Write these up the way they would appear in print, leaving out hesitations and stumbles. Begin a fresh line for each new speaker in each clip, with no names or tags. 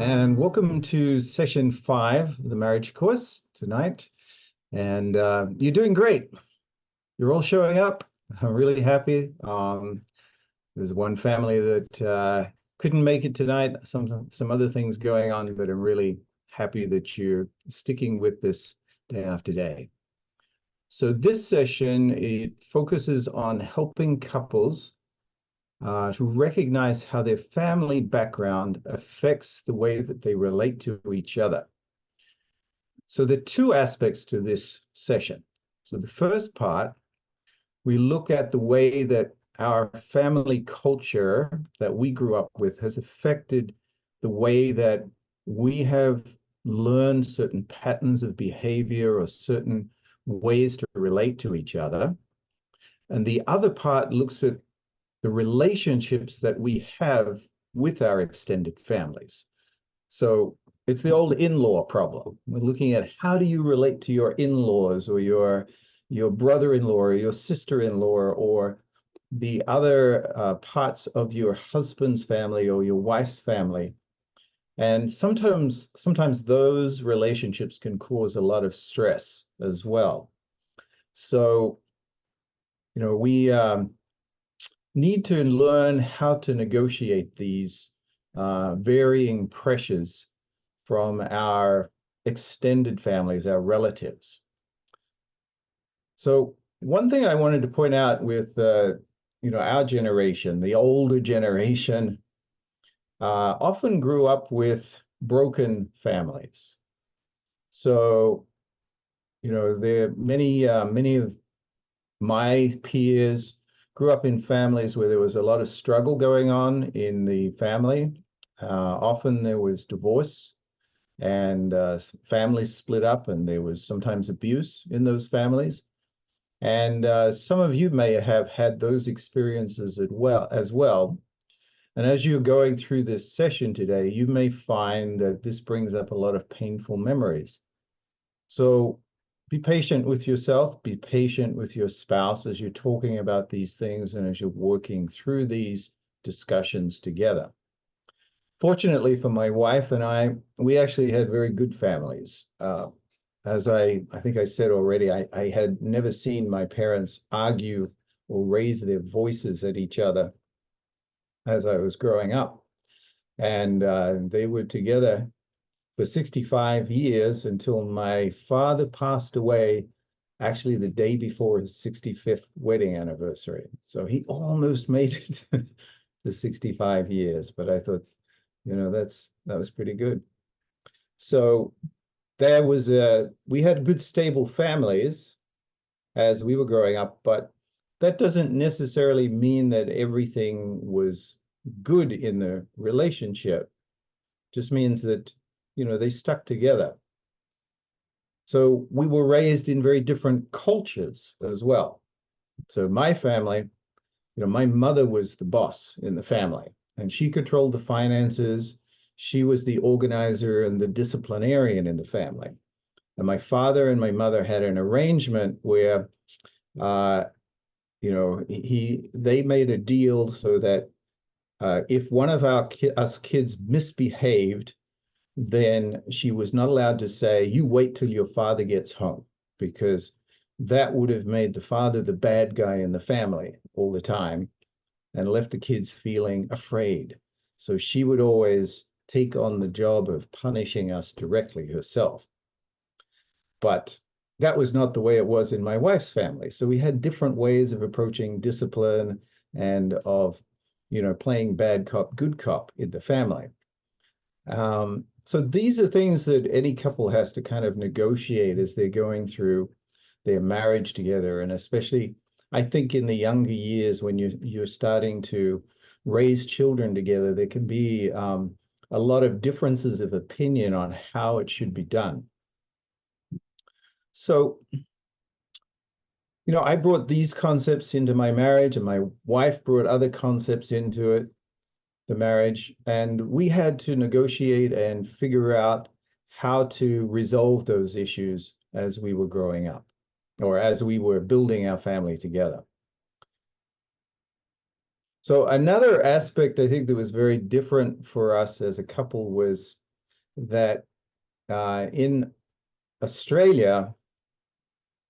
and welcome to session 5 of the marriage course tonight. And you're doing great. You're all showing up. I'm really happy. There's one family that couldn't make it tonight, some other things going on, but I'm really happy that you're sticking with this day after day. So this session, it focuses on helping couples to recognize how their family background affects the way that they relate to each other. So there are two aspects to this session. So the first part, we look at the way that our family culture that we grew up with has affected the way that we have learned certain patterns of behavior or certain ways to relate to each other. And the other part looks at the relationships that we have with our extended families. So it's the old in-law problem. We're looking at how do you relate to your in-laws or your brother-in-law or your sister-in-law or the other parts of your husband's family or your wife's family. And sometimes those relationships can cause a lot of stress as well. So, we need to learn how to negotiate these varying pressures from our extended families, our relatives. So one thing I wanted to point out with our generation, the older generation, often grew up with broken families. So, there are many of my peers grew up in families where there was a lot of struggle going on in the family. Often there was divorce and families split up, and there was sometimes abuse in those families. And some of you may have had those experiences as well. And as you're going through this session today, you may find that this brings up a lot of painful memories. So be patient with yourself, be patient with your spouse as you're talking about these things and as you're working through these discussions together. Fortunately for my wife and I, we actually had very good families. As I think I said already, I had never seen my parents argue or raise their voices at each other as I was growing up. And they were together for 65 years until my father passed away, actually the day before his 65th wedding anniversary. So he almost made it to 65 years, but I thought, that was pretty good. So we had good stable families as we were growing up, but that doesn't necessarily mean that everything was good in the relationship. Just means that they stuck together. So we were raised in very different cultures as well. So my family, my mother was the boss in the family, and she controlled the finances. She was the organizer and the disciplinarian in the family. And my father and my mother had an arrangement where, they made a deal so that if one of us kids misbehaved, then she was not allowed to say, "You wait till your father gets home," because that would have made the father the bad guy in the family all the time and left the kids feeling afraid. So she would always take on the job of punishing us directly herself. But that was not the way it was in my wife's family. So we had different ways of approaching discipline and of, playing bad cop, good cop in the family. So these are things that any couple has to kind of negotiate as they're going through their marriage together. And especially, I think in the younger years when you're starting to raise children together, there can be a lot of differences of opinion on how it should be done. So, I brought these concepts into my marriage, and my wife brought other concepts into it, the marriage, and we had to negotiate and figure out how to resolve those issues as we were growing up or as we were building our family together. So another aspect I think that was very different for us as a couple was that in Australia,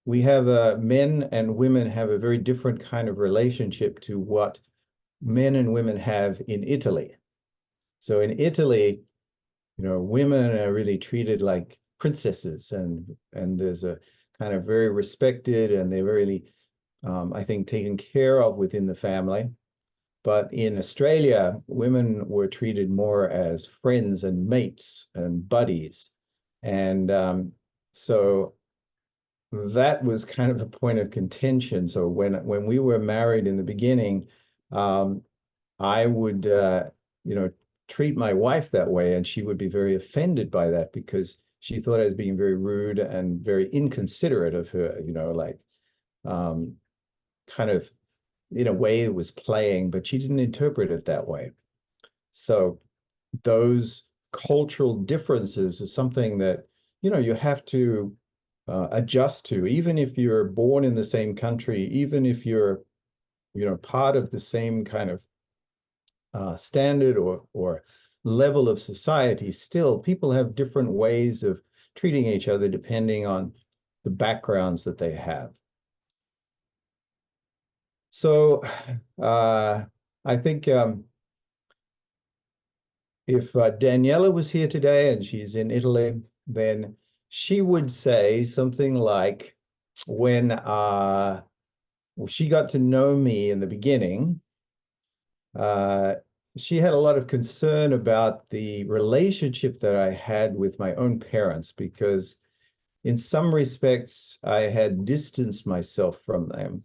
we have men and women have a very different kind of relationship to what men and women have in Italy. So in Italy, women are really treated like princesses, and there's a kind of very respected, and they're really, I think, taken care of within the family. But in Australia, women were treated more as friends and mates and buddies. And so that was kind of a point of contention. So when we were married in the beginning, um, I would you know treat my wife that way, and she would be very offended by that because she thought I was being very rude and very inconsiderate of her. Like um, kind of in a way it was playing, but she didn't interpret it that way. So those cultural differences is something that you have to adjust to, even if you're born in the same country, even if you're part of the same kind of standard or level of society. Still, people have different ways of treating each other depending on the backgrounds that they have. So I think if Daniela was here today and she's in Italy, then she would say something like, when well, she got to know me in the beginning, uh, she had a lot of concern about the relationship that I had with my own parents because, in some respects, I had distanced myself from them.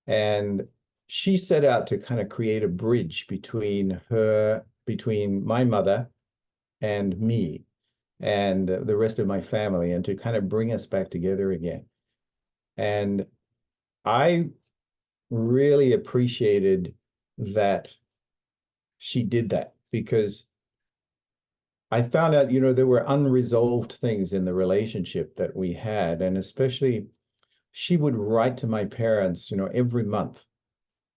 And she set out to kind of create a bridge between my mother and me and the rest of my family, and to kind of bring us back together again. And I really appreciated that she did that because I found out, there were unresolved things in the relationship that we had. And especially, she would write to my parents, every month.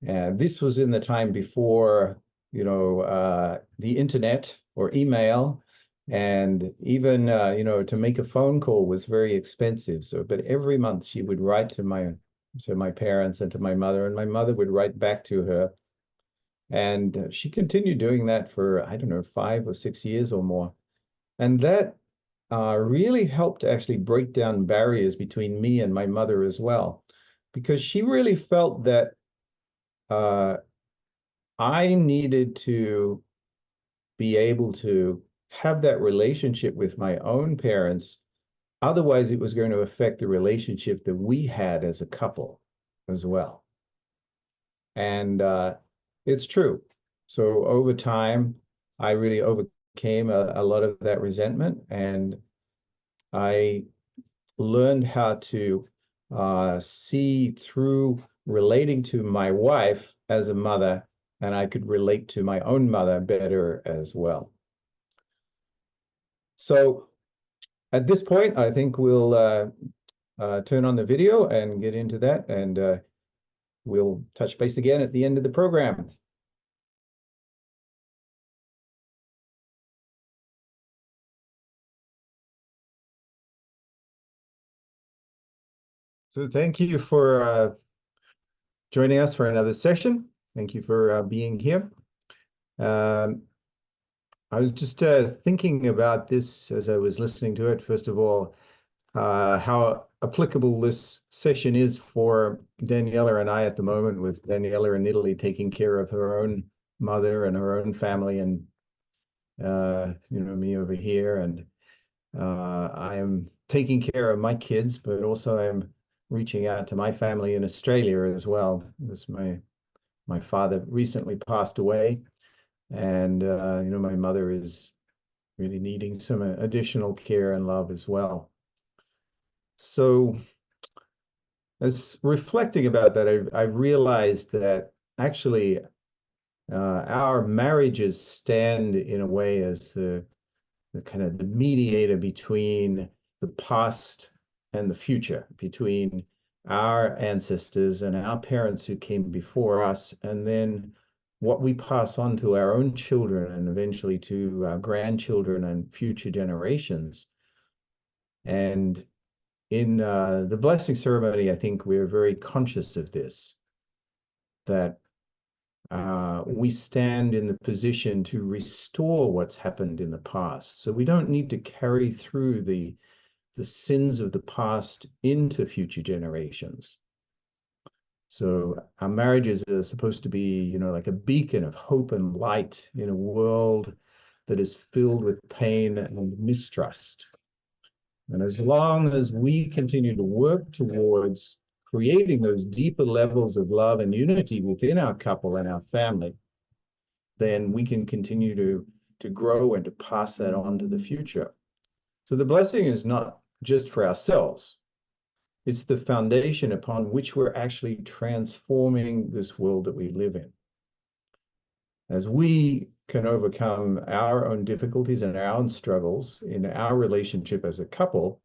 And this was in the time before, the internet or email. And even, to make a phone call was very expensive. So, but every month she would write to my parents and to my mother, and my mother would write back to her. And she continued doing that for, I don't know, 5 or 6 years or more. And that really helped actually break down barriers between me and my mother as well, because she really felt that uh, I needed to be able to have that relationship with my own parents. Otherwise, it was going to affect the relationship that we had as a couple as well. And it's true. So over time, I really overcame a lot of that resentment, and I learned how to see through relating to my wife as a mother, and I could relate to my own mother better as well. So at this point, I think we'll turn on the video and get into that, and we'll touch base again at the end of the program. So thank you for joining us for another session. Thank you for being here. Um, I was just thinking about this as I was listening to it. First of all, how applicable this session is for Daniela and I at the moment, with Daniela in Italy taking care of her own mother and her own family, and me over here, and I am taking care of my kids, but also I'm reaching out to my family in Australia as well, as my father recently passed away, and my mother is really needing some additional care and love as well. So, as reflecting about that, I realized that actually our marriages stand in a way as the kind of the mediator between the past and the future, between our ancestors and our parents who came before us, and then what we pass on to our own children and eventually to our grandchildren and future generations. And in the blessing ceremony, I think we're very conscious of this, that we stand in the position to restore what's happened in the past. So we don't need to carry through the sins of the past into future generations. So our marriages are supposed to be, like a beacon of hope and light in a world that is filled with pain and mistrust. And as long as we continue to work towards creating those deeper levels of love and unity within our couple and our family, then we can continue to grow and to pass that on to the future. So the blessing is not just for ourselves. It's the foundation upon which we're actually transforming this world that we live in. As we can overcome our own difficulties and our own struggles in our relationship as a couple,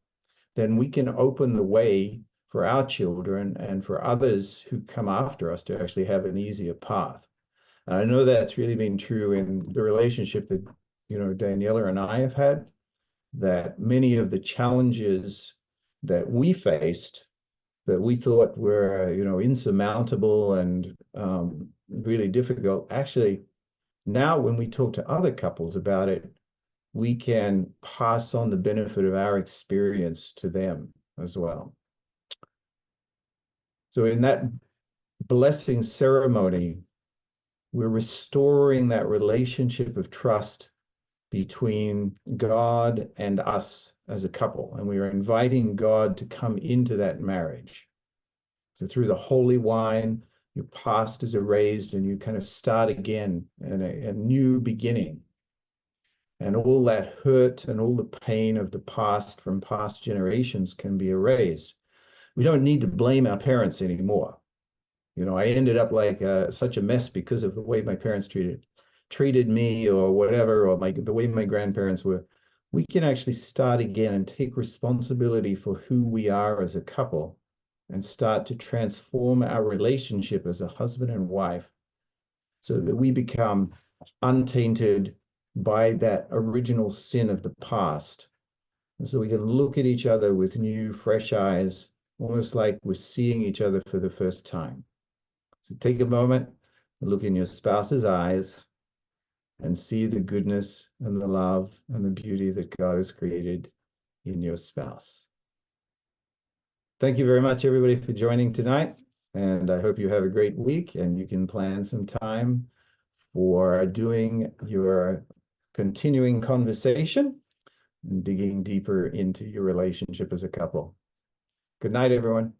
then we can open the way for our children and for others who come after us to actually have an easier path. And I know that's really been true in the relationship that, Daniela and I have had, that many of the challenges that we faced that we thought were, insurmountable and really difficult, actually, now when we talk to other couples about it, we can pass on the benefit of our experience to them as well. So in that blessing ceremony, we're restoring that relationship of trust between God and us as a couple, and we are inviting God to come into that marriage. So through the holy wine, your past is erased and you kind of start again in a new beginning. And all that hurt and all the pain of the past from past generations can be erased. We don't need to blame our parents anymore. I ended up like such a mess because of the way my parents treated me or whatever, or the way my grandparents were. We can actually start again and take responsibility for who we are as a couple and start to transform our relationship as a husband and wife so that we become untainted by that original sin of the past. And so we can look at each other with new, fresh eyes, almost like we're seeing each other for the first time. So take a moment and look in your spouse's eyes and see the goodness and the love and the beauty that God has created in your spouse. Thank you very much, everybody, for joining tonight. And I hope you have a great week and you can plan some time for doing your continuing conversation and digging deeper into your relationship as a couple. Good night, everyone.